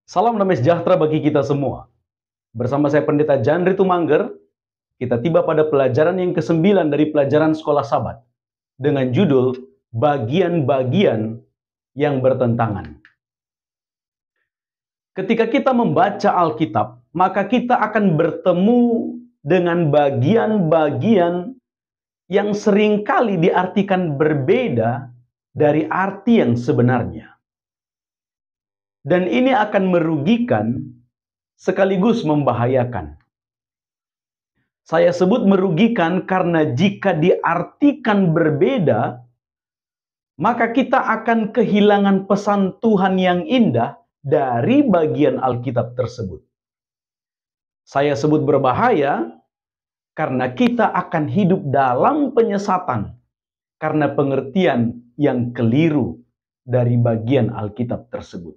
Salam damai sejahtera bagi kita semua. Bersama saya Pendeta Janri Tumangger, kita tiba pada pelajaran yang ke-9 dari pelajaran Sekolah Sabat dengan judul Bagian-bagian yang bertentangan. Ketika kita membaca Alkitab, maka kita akan bertemu dengan bagian-bagian yang seringkali diartikan berbeda dari arti yang sebenarnya. Dan ini akan merugikan sekaligus membahayakan. Saya sebut merugikan karena jika diartikan berbeda, maka kita akan kehilangan pesan Tuhan yang indah dari bagian Alkitab tersebut. Saya sebut berbahaya karena kita akan hidup dalam penyesatan karena pengertian yang keliru dari bagian Alkitab tersebut.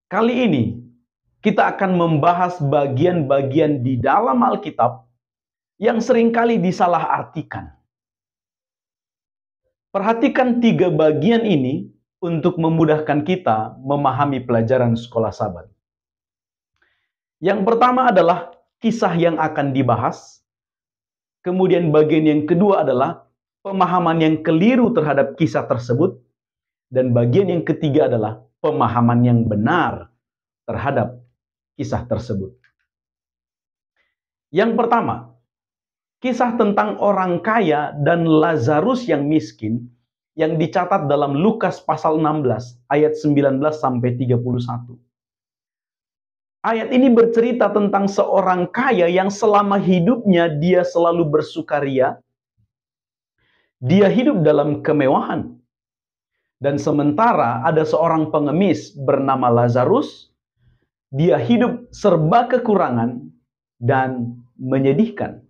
Kali ini kita akan membahas bagian-bagian di dalam Alkitab yang seringkali disalahartikan. Perhatikan 3 bagian ini untuk memudahkan kita memahami pelajaran Sekolah Sabat. Yang pertama adalah kisah yang akan dibahas. Kemudian bagian yang kedua adalah pemahaman yang keliru terhadap kisah tersebut. Dan bagian yang ketiga adalah pemahaman yang benar terhadap kisah tersebut. Yang pertama, kisah tentang orang kaya dan Lazarus yang miskin yang dicatat dalam Lukas pasal 16 ayat 19 sampai 31. Ayat ini bercerita tentang seorang kaya yang selama hidupnya dia selalu bersukaria. Dia hidup dalam kemewahan. Dan sementara ada seorang pengemis bernama Lazarus, dia hidup serba kekurangan dan menyedihkan.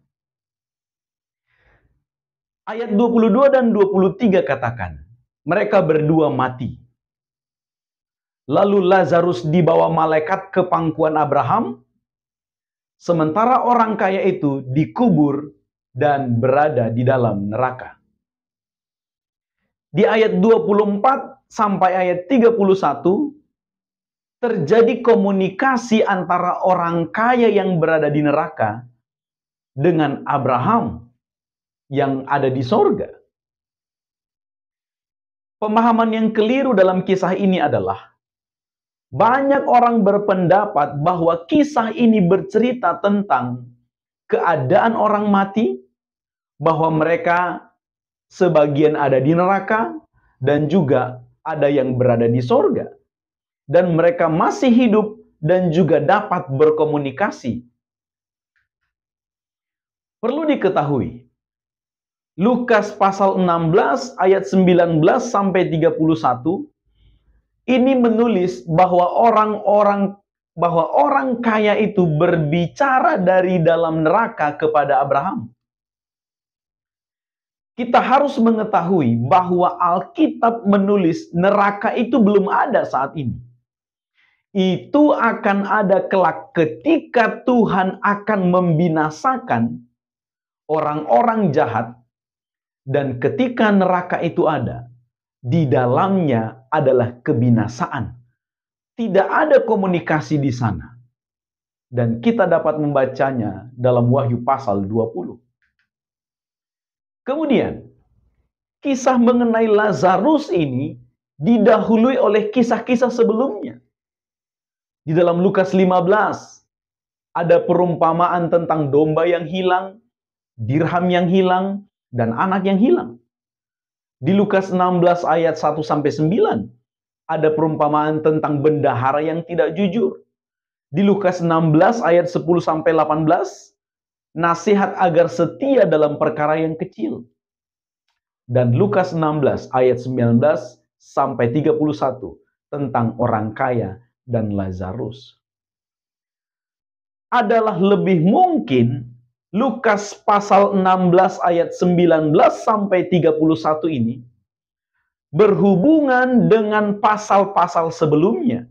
Ayat 22 dan 23 katakan, mereka berdua mati. Lalu Lazarus dibawa malaikat ke pangkuan Abraham, sementara orang kaya itu dikubur dan berada di dalam neraka. Di ayat 24 sampai ayat 31, terjadi komunikasi antara orang kaya yang berada di neraka dengan Abraham yang ada di sorga. Pemahaman yang keliru dalam kisah ini adalah banyak orang berpendapat bahwa kisah ini bercerita tentang keadaan orang mati, bahwa mereka sebagian ada di neraka dan juga ada yang berada di sorga. Dan mereka masih hidup dan juga dapat berkomunikasi. Perlu diketahui, Lukas pasal 16 ayat 19 sampai 31 ini menulis bahwa orang kaya itu berbicara dari dalam neraka kepada Abraham. Kita harus mengetahui bahwa Alkitab menulis neraka itu belum ada saat ini. Itu akan ada kelak ketika Tuhan akan membinasakan orang-orang jahat. Dan ketika neraka itu ada, di dalamnya adalah kebinasaan. Tidak ada komunikasi di sana. Dan kita dapat membacanya dalam Wahyu pasal 20. Kemudian, kisah mengenai Lazarus ini didahului oleh kisah-kisah sebelumnya. Di dalam Lukas 15, ada perumpamaan tentang domba yang hilang, dirham yang hilang, dan anak yang hilang. Di Lukas 16 ayat 1-9, ada perumpamaan tentang bendahara yang tidak jujur. Di Lukas 16 ayat 10-18, nasihat agar setia dalam perkara yang kecil. Dan Lukas 16 ayat 19-31 tentang orang kaya dan Lazarus. Adalah lebih mungkin Lukas pasal 16 ayat 19-31 ini berhubungan dengan pasal-pasal sebelumnya,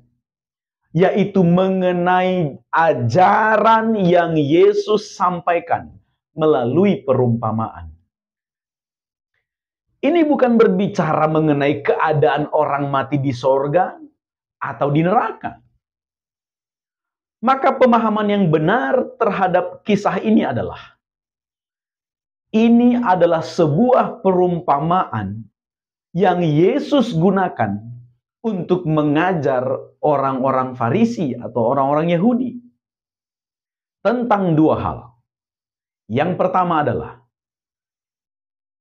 yaitu mengenai ajaran yang Yesus sampaikan melalui perumpamaan. Ini bukan berbicara mengenai keadaan orang mati di sorga atau di neraka. Maka pemahaman yang benar terhadap kisah ini adalah sebuah perumpamaan yang Yesus gunakan untuk mengajar orang-orang Farisi atau orang-orang Yahudi tentang dua hal. Yang pertama adalah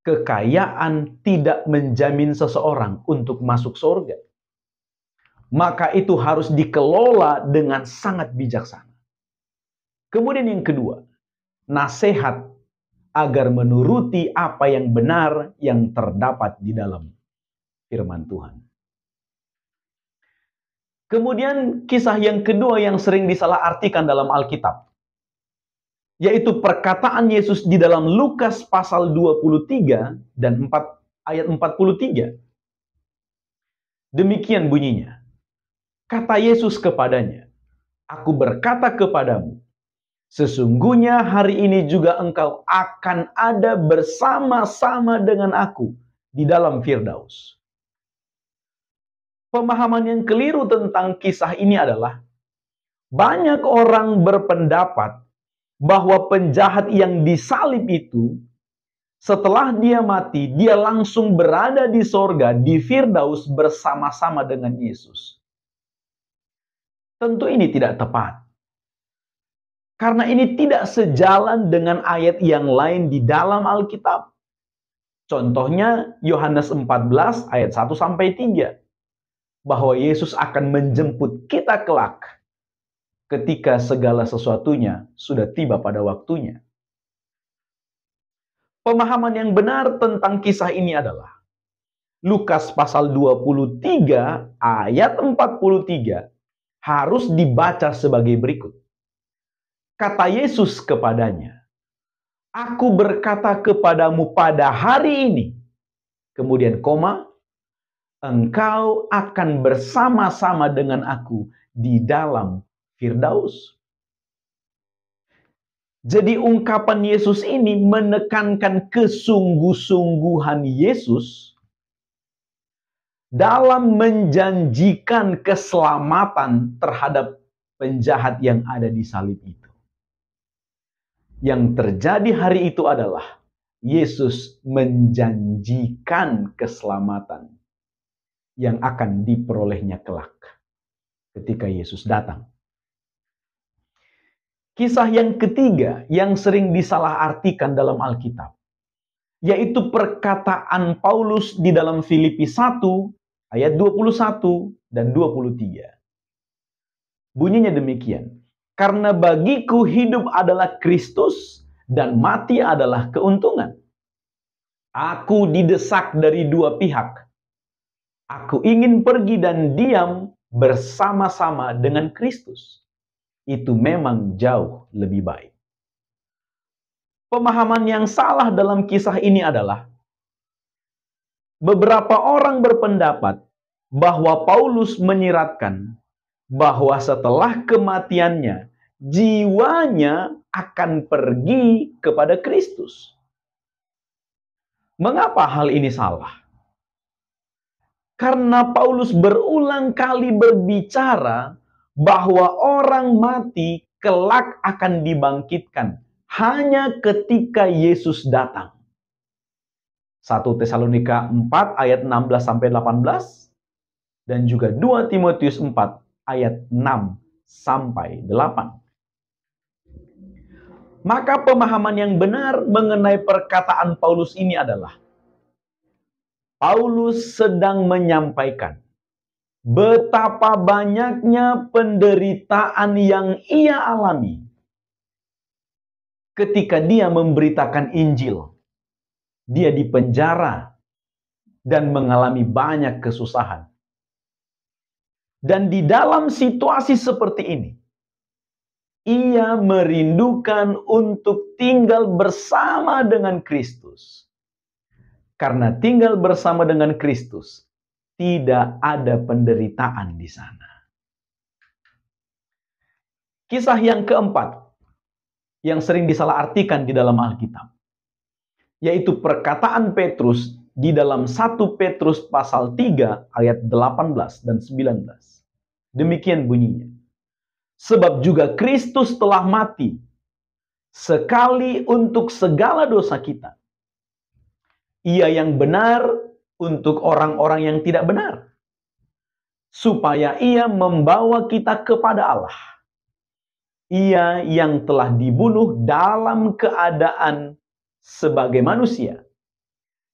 kekayaan tidak menjamin seseorang untuk masuk surga. Maka itu harus dikelola dengan sangat bijaksana. Kemudian yang kedua, nasihat agar menuruti apa yang benar yang terdapat di dalam firman Tuhan. Kemudian kisah yang kedua yang sering disalahartikan dalam Alkitab, yaitu perkataan Yesus di dalam Lukas pasal 23 dan ayat 43. Demikian bunyinya. Kata Yesus kepadanya, "Aku berkata kepadamu, sesungguhnya hari ini juga engkau akan ada bersama-sama dengan aku di dalam Firdaus." Pemahaman yang keliru tentang kisah ini adalah banyak orang berpendapat bahwa penjahat yang disalib itu setelah dia mati, dia langsung berada di sorga, di Firdaus bersama-sama dengan Yesus. Tentu ini tidak tepat. Karena ini tidak sejalan dengan ayat yang lain di dalam Alkitab. Contohnya Yohanes 14 ayat 1-3. Bahwa Yesus akan menjemput kita kelak ketika segala sesuatunya sudah tiba pada waktunya. Pemahaman yang benar tentang kisah ini adalah Lukas pasal 23 ayat 43 harus dibaca sebagai berikut. Kata Yesus kepadanya, "Aku berkata kepadamu pada hari ini," kemudian koma, "engkau akan bersama-sama dengan aku di dalam Firdaus." Jadi ungkapan Yesus ini menekankan kesungguh-sungguhan Yesus dalam menjanjikan keselamatan terhadap penjahat yang ada di salib itu. Yang terjadi hari itu adalah Yesus menjanjikan keselamatan yang akan diperolehnya kelak ketika Yesus datang. Kisah yang ketiga yang sering disalahartikan dalam Alkitab, yaitu perkataan Paulus di dalam Filipi 1 ayat 21 dan 23. Bunyinya demikian, "Karena bagiku hidup adalah Kristus dan mati adalah keuntungan. Aku didesak dari dua pihak. Aku ingin pergi dan diam bersama-sama dengan Kristus. Itu memang jauh lebih baik." Pemahaman yang salah dalam kisah ini adalah beberapa orang berpendapat bahwa Paulus menyiratkan bahwa setelah kematiannya, jiwanya akan pergi kepada Kristus. Mengapa hal ini salah? Karena Paulus berulang kali berbicara bahwa orang mati kelak akan dibangkitkan hanya ketika Yesus datang. 1 Tesalonika 4 ayat 16-18 dan juga 2 Timotius 4 ayat 6-8. Maka pemahaman yang benar mengenai perkataan Paulus ini adalah Paulus sedang menyampaikan betapa banyaknya penderitaan yang ia alami ketika dia memberitakan Injil. Dia dipenjara dan mengalami banyak kesusahan. Dan di dalam situasi seperti ini, ia merindukan untuk tinggal bersama dengan Kristus. Karena tinggal bersama dengan Kristus, tidak ada penderitaan di sana. Kisah yang keempat, yang sering disalahartikan di dalam Alkitab, yaitu perkataan Petrus di dalam 1 Petrus pasal 3 ayat 18 dan 19. Demikian bunyinya. Sebab juga Kristus telah mati sekali untuk segala dosa kita. Ia yang benar untuk orang-orang yang tidak benar, supaya ia membawa kita kepada Allah. Ia yang telah dibunuh dalam keadaan sebagai manusia,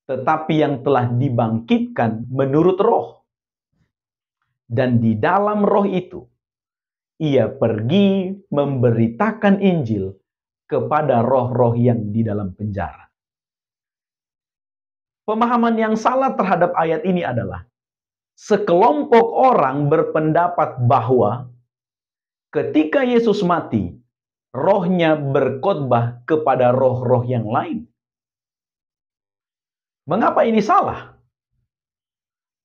tetapi yang telah dibangkitkan menurut roh. Dan di dalam roh itu, ia pergi memberitakan Injil kepada roh-roh yang di dalam penjara. Pemahaman yang salah terhadap ayat ini adalah sekelompok orang berpendapat bahwa ketika Yesus mati, rohnya berkhotbah kepada roh-roh yang lain. Mengapa ini salah?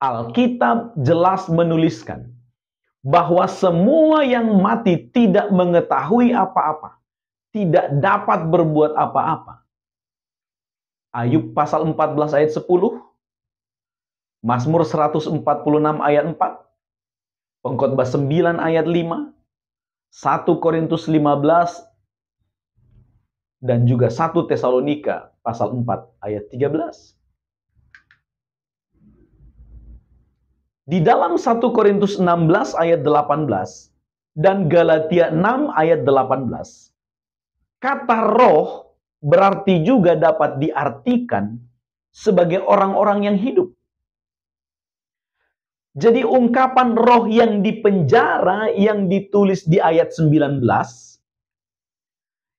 Alkitab jelas menuliskan bahwa semua yang mati tidak mengetahui apa-apa, tidak dapat berbuat apa-apa. Ayub pasal 14 ayat 10, Mazmur 146 ayat 4, Pengkhotbah 9 ayat 5, 1 Korintus 15, dan juga 1 Tesalonika pasal 4 ayat 13. Di dalam 1 Korintus 16 ayat 18 dan Galatia 6 ayat 18, kata roh berarti juga dapat diartikan sebagai orang-orang yang hidup. Jadi ungkapan roh yang dipenjara yang ditulis di ayat 19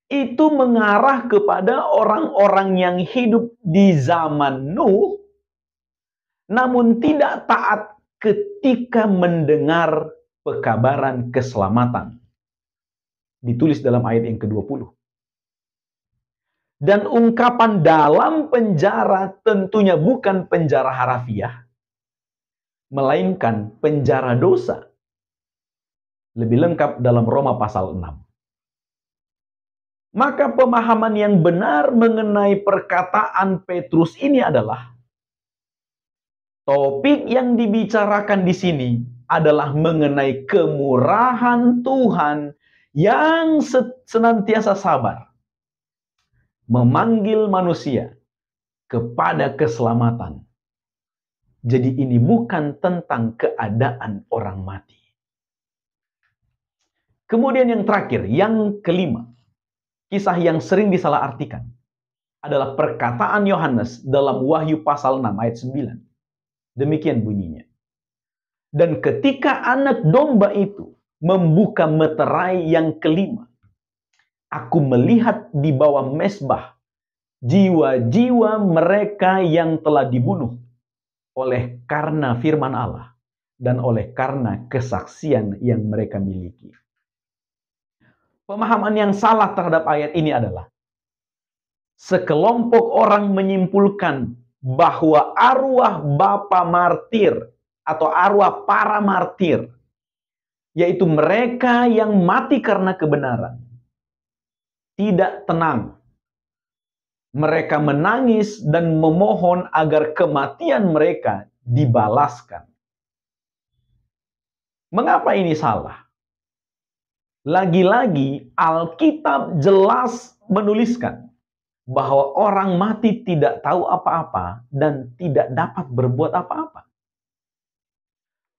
itu mengarah kepada orang-orang yang hidup di zaman Nuh namun tidak taat ketika mendengar pekabaran keselamatan. Ditulis dalam ayat yang ke-20. Dan ungkapan dalam penjara tentunya bukan penjara harafiah, melainkan penjara dosa. Lebih lengkap dalam Roma pasal 6. Maka pemahaman yang benar mengenai perkataan Petrus ini adalah topik yang dibicarakan di sini adalah mengenai kemurahan Tuhan yang senantiasa sabar memanggil manusia kepada keselamatan. Jadi ini bukan tentang keadaan orang mati. Kemudian yang terakhir, yang kelima, kisah yang sering disalahartikan adalah perkataan Yohanes dalam Wahyu pasal 6 ayat 9. Demikian bunyinya. Dan ketika anak domba itu membuka meterai yang kelima, aku melihat di bawah mezbah jiwa-jiwa mereka yang telah dibunuh oleh karena firman Allah dan oleh karena kesaksian yang mereka miliki. Pemahaman yang salah terhadap ayat ini adalah sekelompok orang menyimpulkan bahwa arwah bapa martir atau arwah para martir, yaitu mereka yang mati karena kebenaran, tidak tenang. Mereka menangis dan memohon agar kematian mereka dibalaskan. Mengapa ini salah? Lagi-lagi Alkitab jelas menuliskan bahwa orang mati tidak tahu apa-apa dan tidak dapat berbuat apa-apa.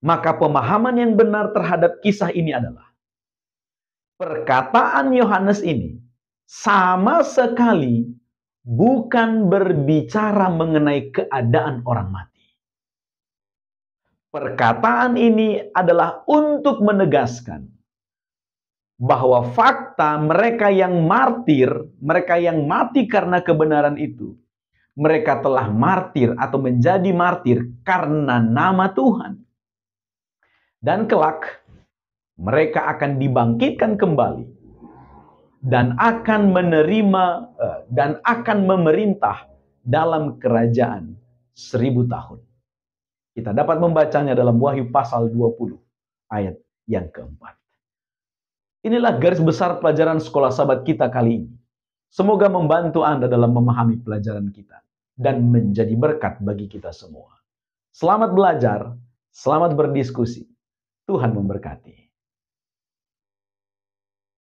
Maka pemahaman yang benar terhadap kisah ini adalah perkataan Yohanes ini sama sekali bukan berbicara mengenai keadaan orang mati. Perkataan ini adalah untuk menegaskan bahwa fakta mereka yang martir, mereka yang mati karena kebenaran itu, mereka telah martir atau menjadi martir karena nama Tuhan. Dan kelak mereka akan dibangkitkan kembali dan akan menerima dan akan memerintah dalam kerajaan 1000 tahun. Kita dapat membacanya dalam Wahyu pasal 20 ayat yang keempat. Inilah garis besar pelajaran sekolah sahabat kita kali ini. Semoga membantu Anda dalam memahami pelajaran kita dan menjadi berkat bagi kita semua. Selamat belajar, selamat berdiskusi. Tuhan memberkati.